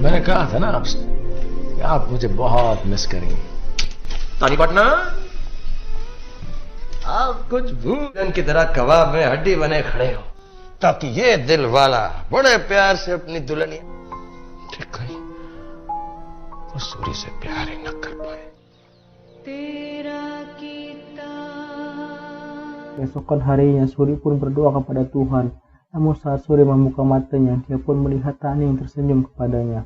मैंने कहा था ना आपसे कि आप मुझे बहुत मिस करेंगे। तानी पार्टनर, आप कुछ भूलन की तरह कबाब में हड्डी बने खड़े हो, ताकि ये दिल वाला बड़े प्यार से अपनी दुल्हनिया ठीक कहीं वो सूरी से प्यार ही न कर पाए। Keesokan harinya, Suri pun berdoa kepada Tuhan. Namun saat Suri membuka matanya, dia pun melihat Tani yang tersenyum kepadanya.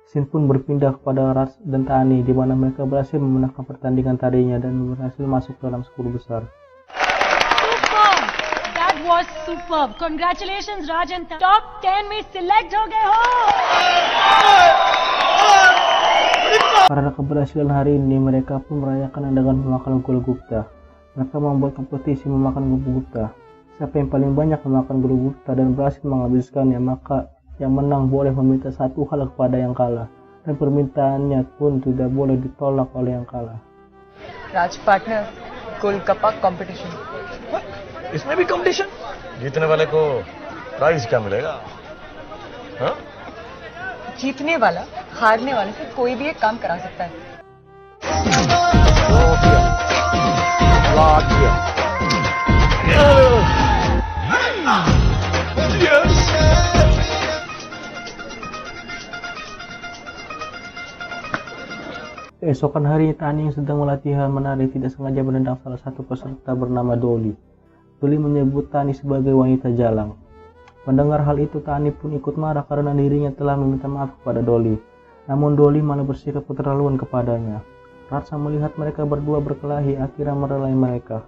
Scene pun berpindah kepada Raj dan Tani, di mana mereka berhasil memenangkan pertandingan tarinya dan berhasil masuk dalam 10 besar. Superb! That was superb. Congratulations, Raj and Tani. Top 10 में select हो गए हो. Karena keberhasilan hari ini, mereka pun merayakan dengan memakan gula gupta. Mereka membuat kompetisi memakan gula gupta. Siapa yang paling banyak memakan gula gupta dan berhasil menghabiskannya, maka yang menang boleh meminta satu hal kepada yang kalah, dan permintaannya pun tidak boleh ditolak oleh yang kalah. Raj partner, Golgappa competition. इसमें भी कंपटीशन? जीतने वाले को प्राइज क्या मिलेगा? हाँ? जीतने वाला हारने वाले से कोई भी एक काम करा सकता है. Keesokan hari, Tani yang sedang latihan menari tidak sengaja menendang salah satu peserta bernama Dolly. Dolly menyebut Tani sebagai wanita jalang. Mendengar hal itu, Tani pun ikut marah karena dirinya telah meminta maaf kepada Dolly. Namun Dolly malah bersikap keterlaluan kepadanya. Rasa melihat mereka berdua berkelahi, akhirnya merelai mereka.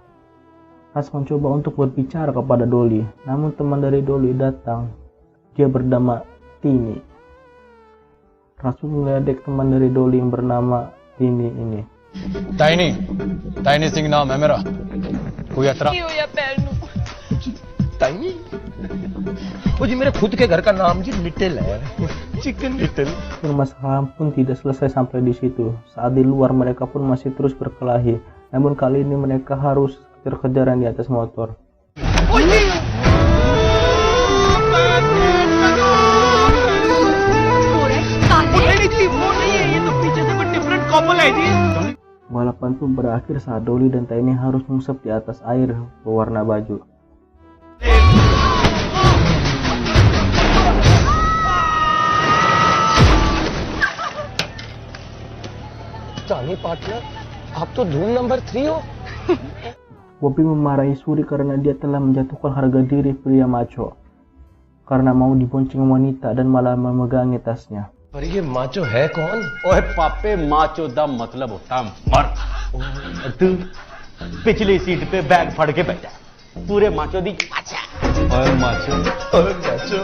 Ras mencoba untuk berbicara kepada Dolly, namun teman dari Dolly datang. Dia bernama Tini. Ras pun meledek teman dari Dolly yang bernama Tini ini. ताइनी सिंह नाम है मेरा। कोई एतराज? ताइनी? वो जी मेरे खुद के घर का नाम जी लिटिल है, chicken little. Permasalahan pun tidak selesai sampai di situ. Saat di luar, mereka pun masih terus berkelahi. Namun kali ini mereka harus kejar-kejaran di atas motor. Balapan pun berakhir saat Dolly dan Tiny harus mengusap di atas air berwarna baju. तानी पार्टनर, आप तो धूम नंबर 3 हो। Bobby memarahi Suri karena dia telah menjatuhkan harga diri pria maco karena mau dibonceng wanita dan malah memegangi tasnya. पर ये माचो है कौन? ओए पापे माचो दा मतलब होता मर्द। तू पिछली सीट पे बैग फड़ के बैठा, पूरे माचो दी ओए माचो ओए माचो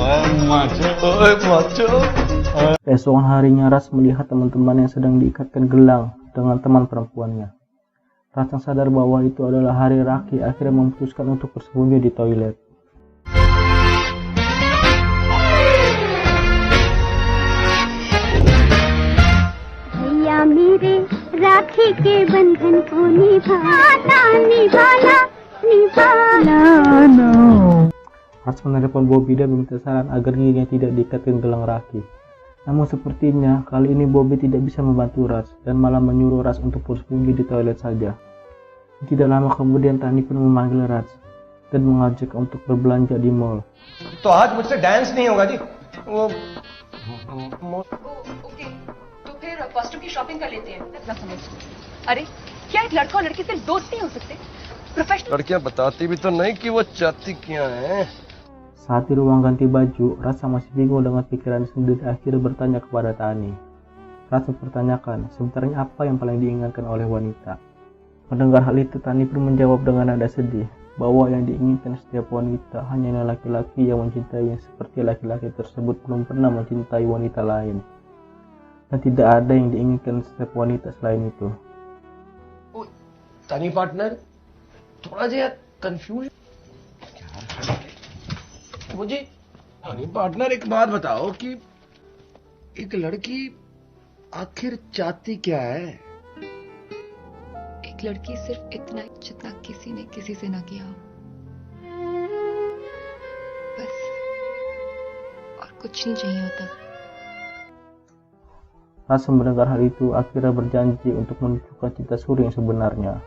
ओए माचो ओए macho. Keesokan harinya, Ras melihat teman-teman yang sedang diikatkan gelang dengan teman perempuannya. Ras yang sadar bahwa itu adalah hari Raki akhirnya memutuskan untuk bersembunyi di toilet. मेरे राखी के बंधन को निभाना निभाना निभाना. Ras menelepon Bobby dan meminta saran agar dirinya tidak diikatkan gelang Raki. Namun sepertinya kali ini Bobby tidak bisa membantu Ras dan malah menyuruh Ras untuk bersembunyi di toilet saja. Tidak lama kemudian Tani pun memanggil Ras dan mengajak untuk berbelanja di mall. तो आज मुझसे डांस नहीं होगा जी। वो ओके, तो फिर कॉस्ट्यूम की शॉपिंग कर लेते हैं। ना समझ। अरे क्या एक लड़का और लड़की सिर्फ दोस्त नहीं हो सकते? प्रोफेशनल लड़कियां बताती भी तो नहीं कि वो चाहती क्या है। Saat di ruang ganti baju, Ras masih bingung dengan pikiran sendiri akhirnya bertanya kepada Tani. Ras mempertanyakan sebenarnya apa yang paling diinginkan oleh wanita. Mendengar hal itu, Tani pun menjawab dengan nada sedih bahwa yang diinginkan setiap wanita hanyalah laki-laki yang mencintainya seperti laki-laki tersebut belum pernah mencintai wanita lain. Dan tidak ada yang diinginkan setiap wanita selain itu. तानी पार्टनर, थोड़ा सा कंफ्यूज। मुझे पार्टनर एक बात बताओ कि एक लड़की आखिर चाहती क्या है? एक लड़की सिर्फ इतना जितना किसी ने किसी से ना किया हो, बस, और कुछ नहीं चाहिए होता. Ras mendengar hal itu akhirnya berjanji untuk menunjukkan cinta Suri yang sebenarnya.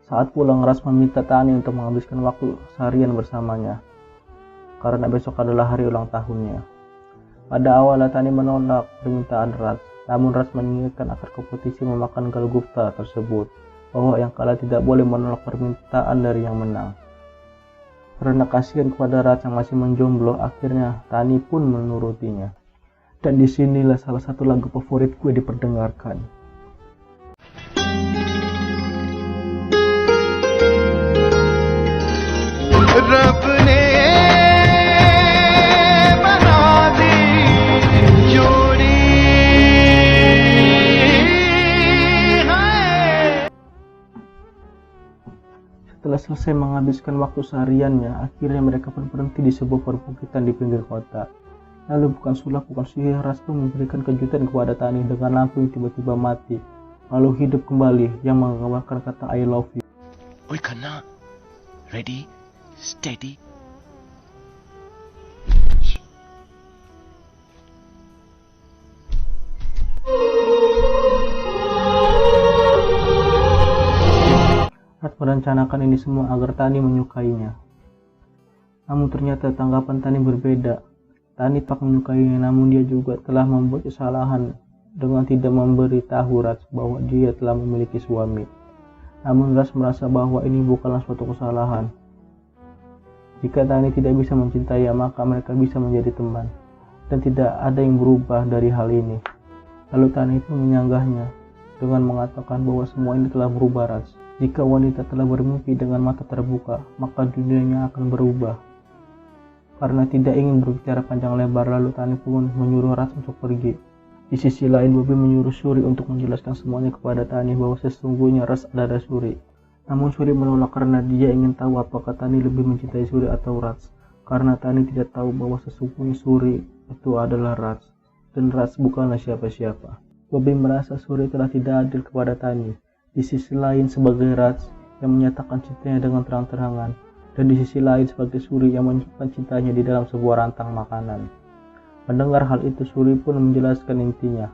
Saat pulang, Ras meminta Tani untuk menghabiskan waktu seharian bersamanya karena besok adalah hari ulang tahunnya. Pada awalnya Tani menolak permintaan Ras, namun Ras mengingatkan akan kompetisi memakan Galgupta tersebut bahwa yang kalah tidak boleh menolak permintaan dari yang menang. Karena kasihan kepada Ras yang masih menjomblo, akhirnya Tani pun menurutinya. Dan disinilah salah satu lagu favorit gue diperdengarkan. रब ने बना दी जोड़ी है. Setelah selesai menghabiskan waktu sehariannya, akhirnya mereka pun berhenti di sebuah perbukitan di pinggir kota. Lalu bukan sulap, bukan sihir, Ras pun memberikan kejutan kepada Tani dengan lampu yang tiba-tiba mati, lalu hidup kembali yang menggambarkan kata I love you. Oi Khanna, ready, steady. Ras merencanakan ini semua agar Tani menyukainya. Namun ternyata tanggapan Tani berbeda. Tani tak menyukainya, namun dia juga telah membuat kesalahan dengan tidak memberi tahu Ras bahwa dia telah memiliki suami. Namun Ras merasa bahwa ini bukanlah suatu kesalahan. Jika Tani tidak bisa mencintai, maka mereka bisa menjadi teman, dan tidak ada yang berubah dari hal ini. Lalu Tani pun menyanggahnya dengan mengatakan bahwa semua ini telah berubah Ras. Jika wanita telah bermimpi dengan mata terbuka, maka dunianya akan berubah. Karena tidak ingin berbicara panjang lebar, lalu Tani pun menyuruh Ras untuk pergi. Di sisi lain, Bobby menyuruh Suri untuk menjelaskan semuanya kepada Tani bahwa sesungguhnya Ras adalah Suri. Namun Suri menolak karena dia ingin tahu apakah Tani lebih mencintai Suri atau Ras. Karena Tani tidak tahu bahwa sesungguhnya Suri itu adalah Ras, dan Ras bukanlah siapa-siapa. Bobby merasa Suri telah tidak adil kepada Tani. Di sisi lain sebagai Ras yang menyatakan cintanya dengan terang-terangan, dan di sisi lain sebagai Suri yang menyimpan cintanya di dalam sebuah rantang makanan. Mendengar hal itu, Suri pun menjelaskan intinya.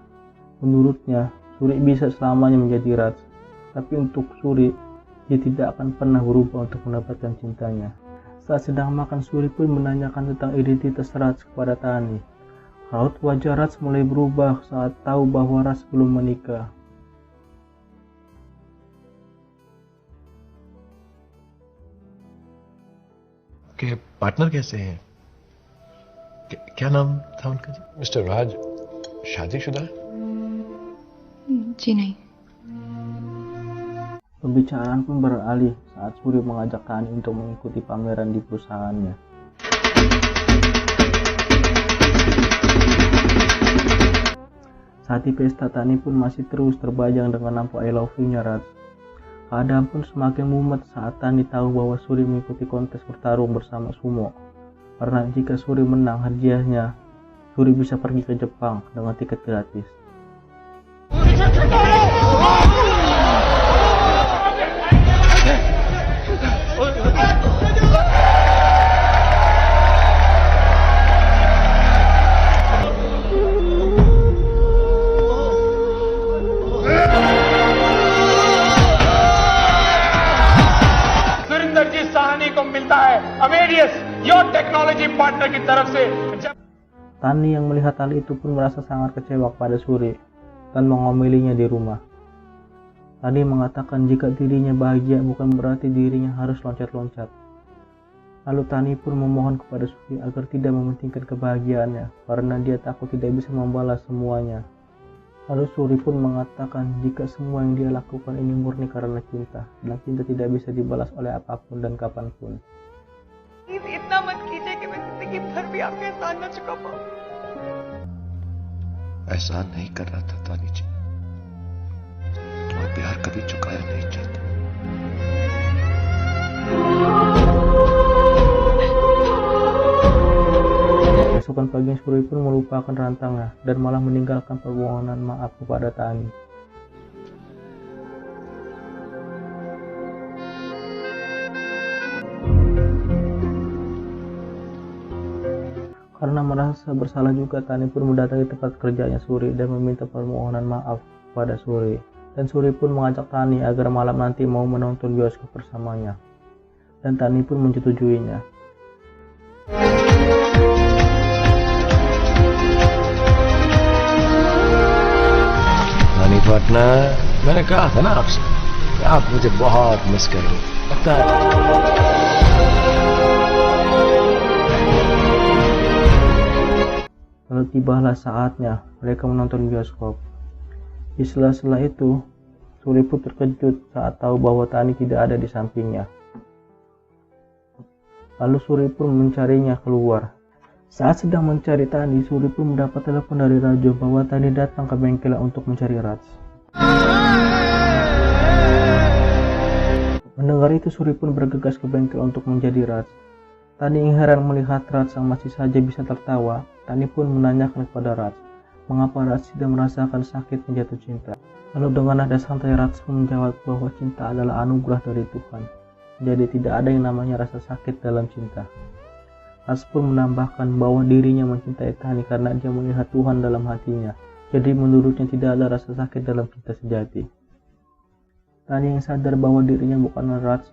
Menurutnya, Suri bisa selamanya menjadi Ras, tapi untuk Suri, dia tidak akan pernah berubah untuk mendapatkan cintanya. Saat sedang makan, Suri pun menanyakan tentang identitas Ras kepada Tani. Raut wajah Ras mulai berubah saat tahu bahwa Ras belum menikah. के पार्टनर कैसे हैं? क्या नाम था उनका जी? मिस्टर राज शादीशुदा है? जी नहीं. Pembicaraan pun beralih saat Suri mengajak Tani untuk mengikuti pameran di perusahaannya. Saat di pesta, Tani pun masih terus terbajang dengan lampu I love you-nya Ras. Keadaan pun semakin mumet saat Tani tahu bahwa Suri mengikuti kontes bertarung bersama Sumo. Karena jika Suri menang, hadiahnya Suri bisa pergi ke Jepang dengan tiket gratis. Tani yang melihat hal itu pun merasa sangat kecewa pada Suri dan mengomelinya di rumah. Tani mengatakan jika dirinya bahagia bukan berarti dirinya harus loncat-loncat. Lalu Tani pun memohon kepada Suri agar tidak mementingkan kebahagiaannya karena dia takut tidak bisa membalas semuanya. Lalu Suri pun mengatakan jika semua yang dia lakukan ini murni karena cinta, dan cinta tidak bisa dibalas oleh apapun dan kapanpun. इतना मत कीजिए कि मैं जिंदगी भर भी आपका एहसान न चुका पाऊं. एहसान नहीं कर रहा था तानी जी, और प्यार कभी चुकाया नहीं चाहता. Keesokan paginya Suri pun melupakan rantangnya dan malah meninggalkan permohonan maaf kepada Tani. Karena merasa bersalah juga, Tani pun mendatangi tempat kerjanya Suri dan meminta permohonan maaf kepada Suri. Dan Suri pun mengajak Tani agar malam nanti mau menonton bioskop bersamanya. Dan Tani pun menyetujuinya. नहीं पार्टनर, मैंने कहा था ना आपसे कि आप मुझे बहुत मिस करेंगे। लगता है Lalu tibalah saatnya mereka menonton bioskop. Di sela-sela itu, Suri pun terkejut saat tahu bahwa Tani tidak ada di sampingnya. Lalu Suri pun mencarinya keluar. Saat sedang mencari Tani, Suri pun mendapat telepon dari Rajo bahwa Tani datang ke bengkel untuk mencari Raj. Mendengar itu, Suri pun bergegas ke bengkel untuk mencari Raj. Tani yang heran melihat Raj yang masih saja bisa tertawa. Tani pun menanyakan kepada Raj, mengapa Raj tidak merasakan sakit menjatuh cinta. Lalu dengan nada santai Raj pun menjawab bahwa cinta adalah anugerah dari Tuhan. Jadi tidak ada yang namanya rasa sakit dalam cinta. Raj pun menambahkan bahwa dirinya mencintai Tani karena dia melihat Tuhan dalam hatinya. Jadi menurutnya tidak ada rasa sakit dalam cinta sejati. Tani yang sadar bahwa dirinya bukanlah Raj,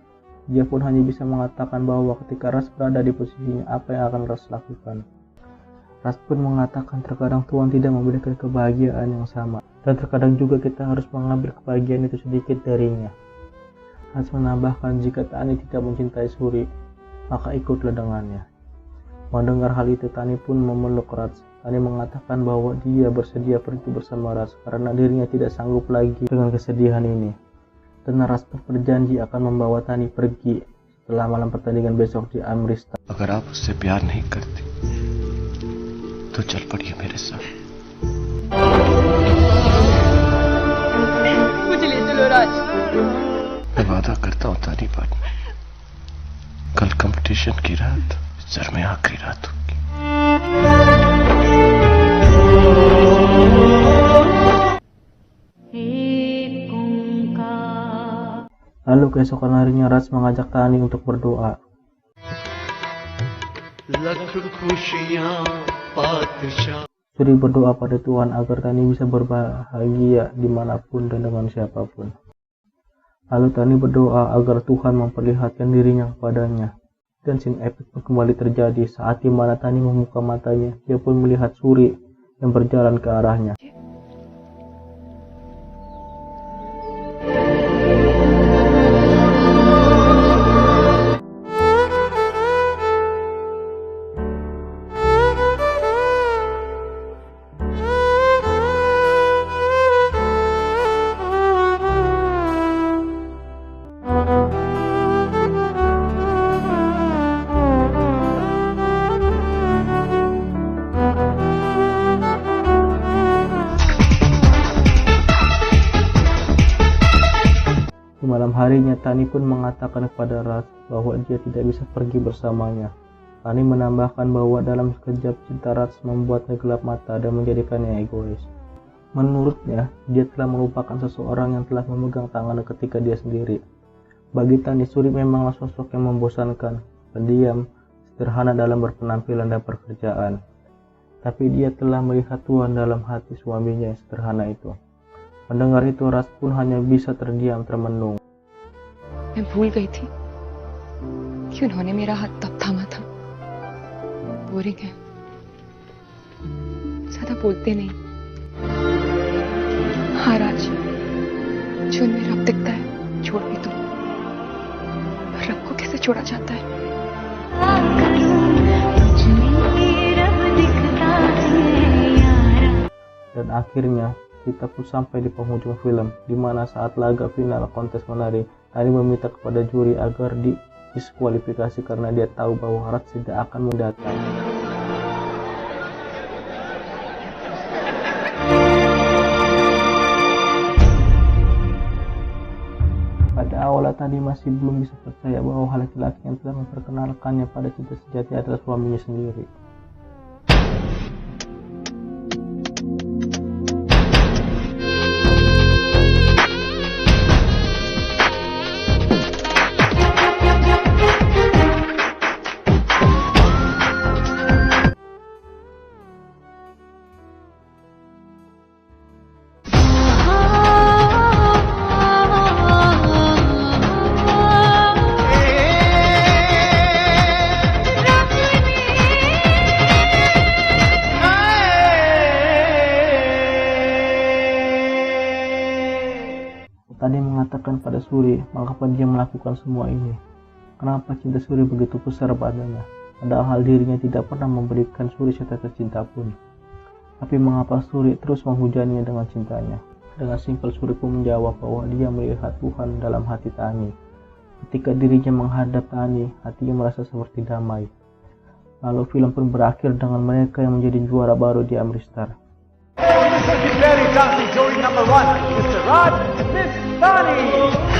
dia pun hanya bisa mengatakan bahwa ketika Raj berada di posisinya, apa yang akan Raj lakukan. Raj pun mengatakan terkadang Tuhan tidak memberikan kebahagiaan yang sama, dan terkadang juga kita harus mengambil kebahagiaan itu sedikit darinya. Raj menambahkan jika Tani tidak mencintai Suri, maka ikutlah dengannya. Mendengar hal itu, Tani pun memeluk Raj. Tani mengatakan bahwa dia bersedia pergi bersama Raj karena dirinya tidak sanggup lagi dengan kesedihan ini. Dan Raj pun berjanji akan membawa Tani pergi setelah malam pertandingan besok di Amritsar. अगर आप उससे प्यार नहीं करते तो चल पड़िए मेरे साथ। मुझे ले चलो राज। मैं वादा करता हूँ तानी पार्टनर, कल कंपटीशन की रात सर में आखिरी रात होगी। Lalu keesokan harinya Raj mengajak Tani untuk berdoa. Suri berdoa pada Tuhan agar Tani bisa berbahagia dimanapun dan dengan siapapun. Lalu Tani berdoa agar Tuhan memperlihatkan dirinya kepadanya. Dan scene epik pun kembali terjadi saat dimana Tani membuka matanya. Dia pun melihat Suri yang berjalan ke arahnya. Malam harinya Tani pun mengatakan kepada Raj bahwa dia tidak bisa pergi bersamanya. Tani menambahkan bahwa dalam sekejap cinta Raj membuatnya gelap mata dan menjadikannya egois. Menurutnya, dia telah melupakan seseorang yang telah memegang tangannya ketika dia sendiri. Bagi Tani, Suri memanglah sosok yang membosankan, pendiam, sederhana dalam berpenampilan dan pekerjaan. Tapi dia telah melihat Tuhan dalam hati suaminya yang sederhana itu. Mendengar itu, Raj pun hanya bisa terdiam termenung. मैं भूल गई थी कि उन्होंने मेरा हाथ तब थामा था। बोरिंग है, ज्यादा बोलते नहीं। हाँ राज, जो उनमें रब दिखता है छोड़ भी दो। रब को कैसे छोड़ा जाता है? Dan akhirnya kita pun sampai di penghujung film, di mana saat laga final kontes menari, Tani meminta kepada juri agar didiskualifikasi karena dia tahu bahwa Raj tidak akan mendatang. Pada awalnya Tani masih belum bisa percaya bahwa laki-laki yang telah memperkenalkannya pada cinta sejati adalah suaminya sendiri. perasaan pada Suri, mengapa dia melakukan semua ini? Kenapa cinta Suri begitu besar padanya? Padahal dirinya tidak pernah memberikan Suri setetes cinta pun. Tapi mengapa Suri terus menghujaninya dengan cintanya? Dengan simpel Suri pun menjawab bahwa dia melihat Tuhan dalam hati Tani. Ketika dirinya menghadap Tani, hatinya merasa seperti damai. Lalu film pun berakhir dengan mereka yang menjadi juara baru di Amritsar. Very Johnson, Joey number 1, Mr. Raj Mistani.